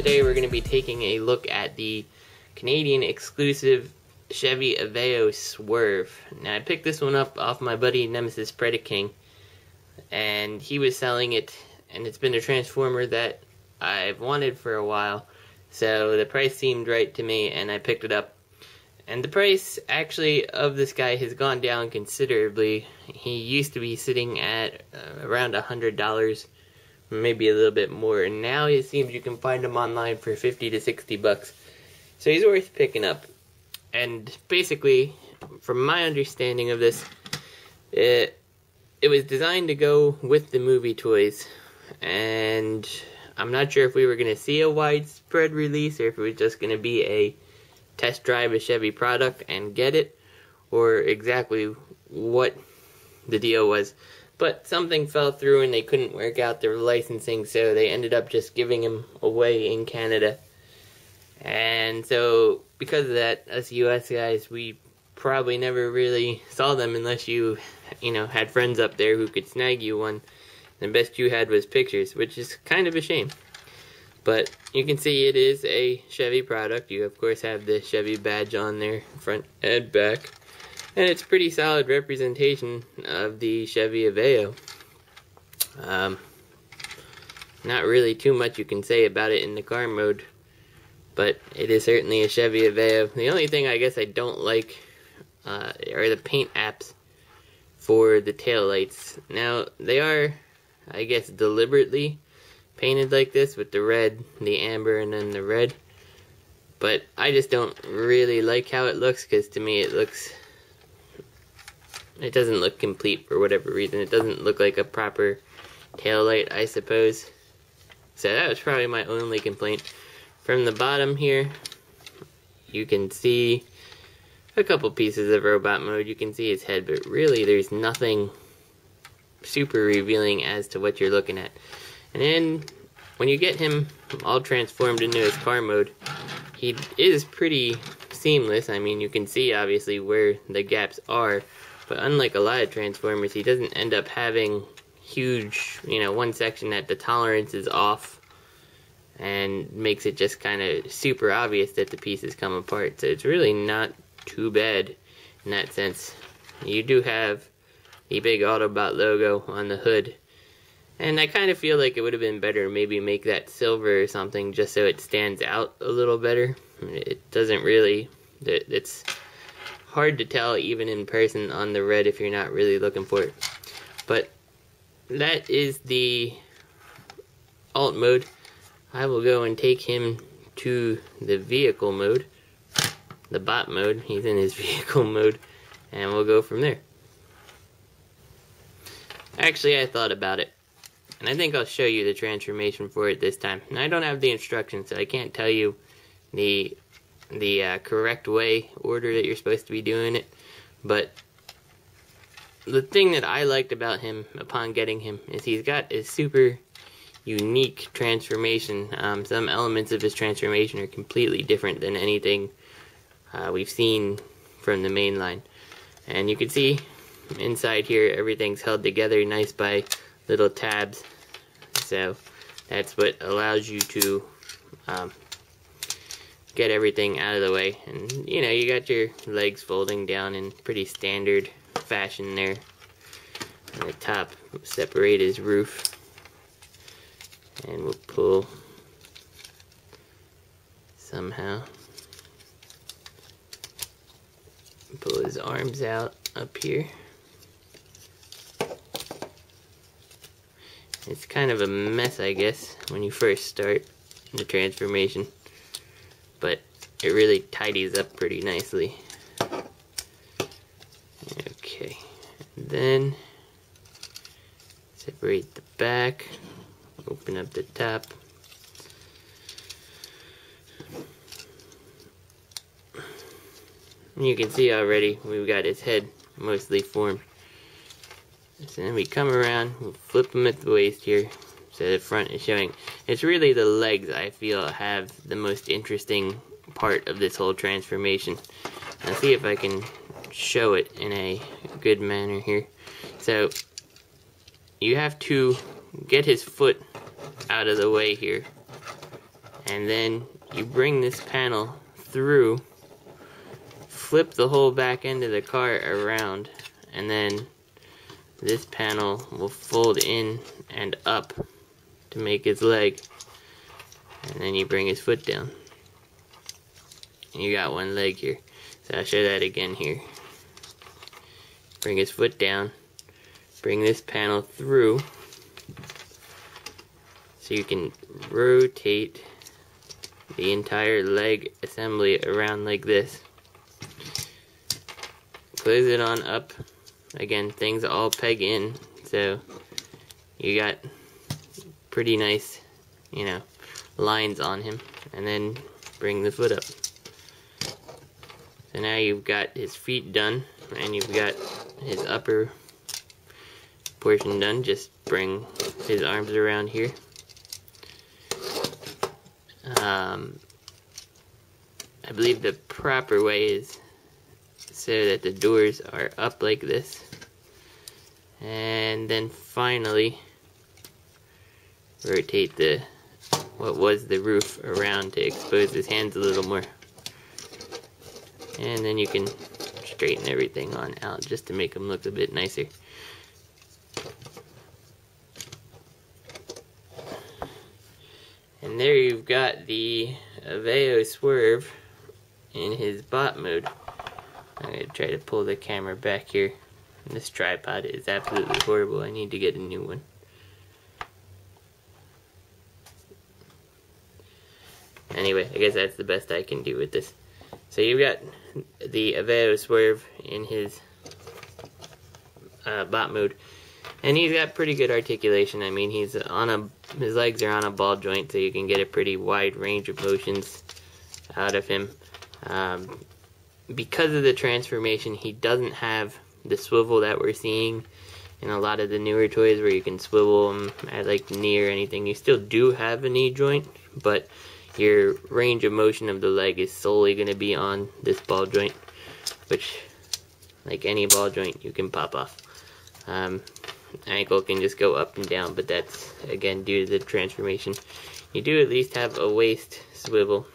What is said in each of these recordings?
today we're going to be taking a look at the Canadian exclusive Chevy Aveo Swerve. Now I picked this one up off my buddy Nemesis Predaking, and he was selling it, and it's been a transformer that I've wanted for a while, so the price seemed right to me and I picked it up. And the price actually of this guy has gone down considerably. He used to be sitting at around $100, maybe a little bit more, and now it seems you can find him online for 50 to 60 bucks. So he's worth picking up. And basically, from my understanding of this, it was designed to go with the movie toys, and I'm not sure if we were going to see a widespread release or if it was just going to be a test drive a Chevy product and get it, or exactly what the deal was. But something fell through and they couldn't work out their licensing, so they ended up just giving him away in Canada. And so because of that, us US guys, we probably never really saw them unless you had friends up there who could snag you one. The best you had was pictures, which is kind of a shame. But you can see it is a Chevy product. You of course have the Chevy badge on there, front and back. And it's pretty solid representation of the Chevy Aveo. Not really too much you can say about it in the car mode, but it is certainly a Chevy Aveo. The only thing I guess I don't like are the paint apps for the taillights. Now, they are, I guess, deliberately painted like this with the red, the amber, and then the red. But I just don't really like how it looks, because to me it doesn't look complete for whatever reason. It doesn't look like a proper taillight, I suppose. So that was probably my only complaint. From the bottom here, you can see a couple pieces of robot mode. You can see his head, but really there's nothing super revealing as to what you're looking at. And then when you get him all transformed into his car mode, he is pretty seamless. I mean, you can see obviously where the gaps are, but unlike a lot of transformers, he doesn't end up having huge, one section that the tolerance is off and makes it just kind of super obvious that the pieces come apart. So it's really not too bad in that sense. You do have the big Autobot logo on the hood, and I kind of feel like it would have been better to maybe make that silver or something just so it stands out a little better. It doesn't really, it's hard to tell even in person on the red if you're not really looking for it. But that is the alt mode. I will go and take him to the vehicle mode, the bot mode. He's in his vehicle mode, and we'll go from there. Actually, I thought about it, and I think I'll show you the transformation for it this time. And I don't have the instructions, so I can't tell you the correct order that you're supposed to be doing it. But the thing that I liked about him upon getting him is he's got a super unique transformation. Some elements of his transformation are completely different than anything we've seen from the main line. And you can see inside here everything's held together nice by little tabs. So that's what allows you to get everything out of the way. And you got your legs folding down in pretty standard fashion there. On the top, separate his roof, and we'll pull somehow. Pull his arms out up here. It's kind of a mess, I guess, when you first start the transformation, but it really tidies up pretty nicely. Okay, and then separate the back, open up the top. And you can see already we've got his head mostly formed. So then we come around, we'll flip him at the waist here, so the front is showing. It's really the legs I feel have the most interesting part of this whole transformation. I'll see if I can show it in a good manner here. So you have to get his foot out of the way here, and then you bring this panel through, flip the whole back end of the car around, and then this panel will fold in and up to make his leg, and then you bring his foot down. You got one leg here. So I'll show that again here. Bring his foot down, bring this panel through so you can rotate the entire leg assembly around like this. Close it on up. Again, things all peg in, so you got pretty nice, you know, lines on him. And then bring the foot up. So now you've got his feet done, and you've got his upper portion done. Just bring his arms around here. I believe the proper way is so that the doors are up like this. And then finally rotate what was the roof around to expose his hands a little more. And then you can straighten everything on out just to make them look a bit nicer. And there you've got the Aveo Swerve in his bot mode. I'm going to try to pull the camera back here. This tripod is absolutely horrible. I need to get a new one. Anyway, I guess that's the best I can do with this. So you've got the Aveo Swerve in his bot mode, and he's got pretty good articulation. I mean, his legs are on a ball joint, so you can get a pretty wide range of motions out of him. Because of the transformation, he doesn't have the swivel that we're seeing in a lot of the newer toys where you can swivel them at like the knee or anything. You still do have a knee joint, but your range of motion of the leg is solely going to be on this ball joint, which, like any ball joint, you can pop off. Ankle can just go up and down, but that's, again, due to the transformation. You do at least have a waist swivel.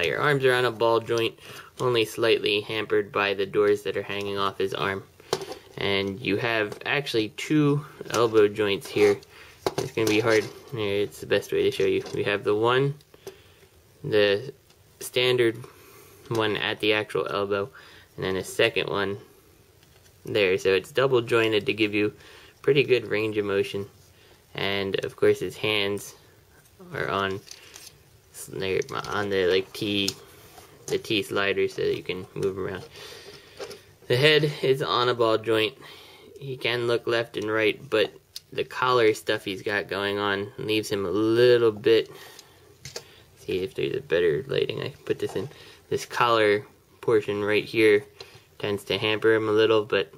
Your arms are on a ball joint, only slightly hampered by the doors that are hanging off his arm. And you have actually two elbow joints here. It's going to be hard. Here, it's the best way to show you. We have the standard one at the actual elbow, and then a second one there. So it's double jointed to give you pretty good range of motion. And of course his hands are on the like T slider so that you can move around. The head is on a ball joint. He can look left and right, but the collar stuff he's got going on leaves him a little bit. See if there's a better lighting I can put this in. This collar portion right here tends to hamper him a little, but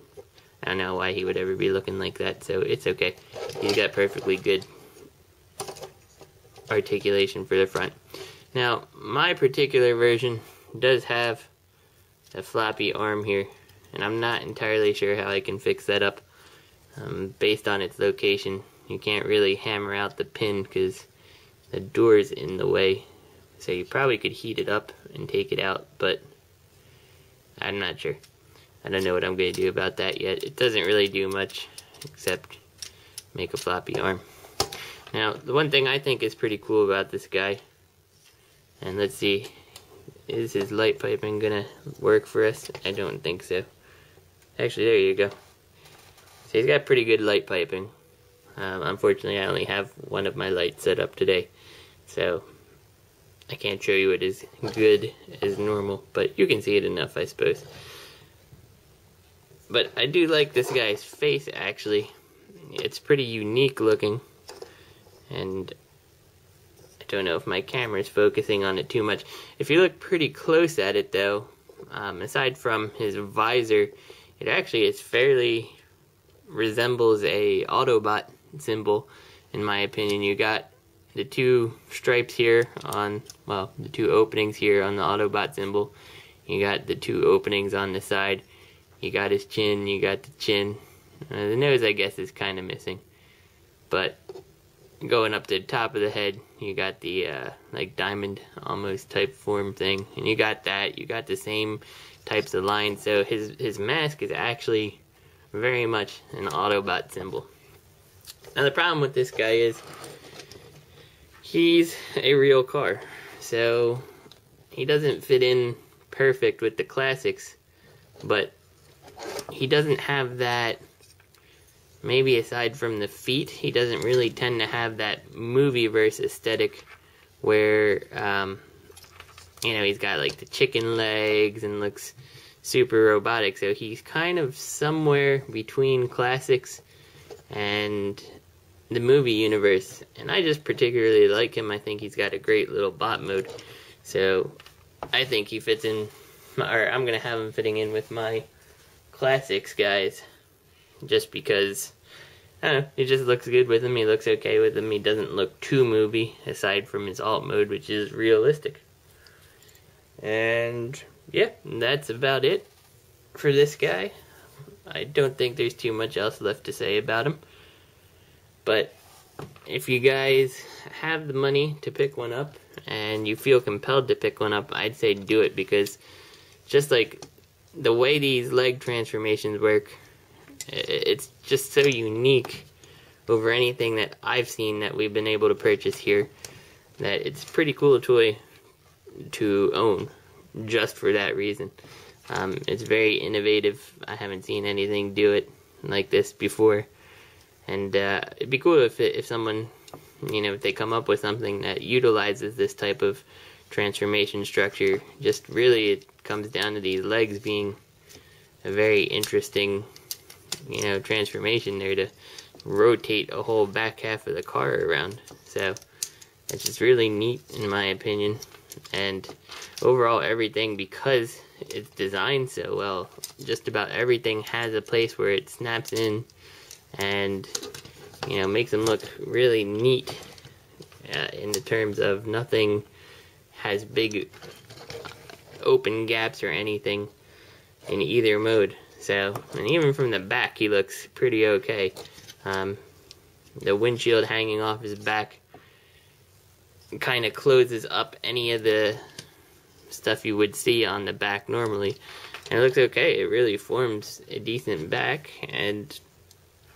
I don't know why he would ever be looking like that, so it's okay. He's got perfectly good articulation for the front. Now, my particular version does have a floppy arm here, and I'm not entirely sure how I can fix that up. Based on its location, you can't really hammer out the pin because the door's in the way. So you probably could heat it up and take it out, but I'm not sure. I don't know what I'm going to do about that yet. It doesn't really do much except make a floppy arm. Now, the one thing I think is pretty cool about this guy, and let's see, is his light piping going to work for us? I don't think so. Actually, there you go. So he's got pretty good light piping. Unfortunately, I only have one of my lights set up today, so I can't show you it as good as normal, but you can see it enough, I suppose. But I do like this guy's face, actually. It's pretty unique looking, and I don't know if my camera's focusing on it too much. If you look pretty close at it, though, aside from his visor, it actually is fairly resembles a Autobot symbol, in my opinion. You got the two stripes here on, well, the two openings here on the Autobot symbol. You got the two openings on the side. You got his chin, you got the chin. The nose, I guess, is kind of missing. But going up to the top of the head, you got the like diamond almost type form thing, and you got that. You got the same types of lines. So his mask is actually very much an Autobot symbol. Now the problem with this guy is he's a real car, so he doesn't fit in perfect with the classics, but he doesn't have that, maybe aside from the feet, he doesn't really tend to have that movie-verse aesthetic where, you know, he's got like the chicken legs and looks super robotic. So he's kind of somewhere between classics and the movie universe. And I just particularly like him. I think he's got a great little bot mode. So I think he fits in, or I'm going to have him fitting in with my classics guys. Just because, I don't know, he just looks good with him. He looks okay with him. He doesn't look too movie, aside from his alt mode, which is realistic. And yeah, that's about it for this guy. I don't think there's too much else left to say about him. But if you guys have the money to pick one up and you feel compelled to pick one up, I'd say do it, because just like the way these leg transformations work, it's just so unique over anything that I've seen that we've been able to purchase here, that it's a pretty cool toy to own just for that reason. It's very innovative. I haven't seen anything do it like this before, and it'd be cool if someone, you know, if they come up with something that utilizes this type of transformation structure. Just really, it comes down to these legs being a very interesting, you know, transformation there to rotate a whole back half of the car around. So it's just really neat in my opinion. And overall everything, because it's designed so well, just about everything has a place where it snaps in and, you know, makes them look really neat in the terms of nothing has big open gaps or anything in either mode. So, and even from the back he looks pretty okay. The windshield hanging off his back kind of closes up any of the stuff you would see on the back normally, and it looks okay. It really forms a decent back, and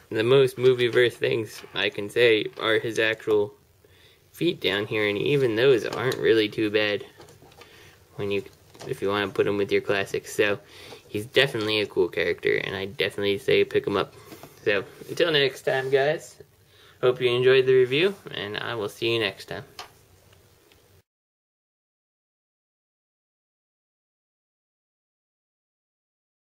the most movie-verse things I can say are his actual feet down here, and even those aren't really too bad when if you want to put him with your classics. So he's definitely a cool character, and I definitely say pick him up. So until next time guys, hope you enjoyed the review, and I will see you next time.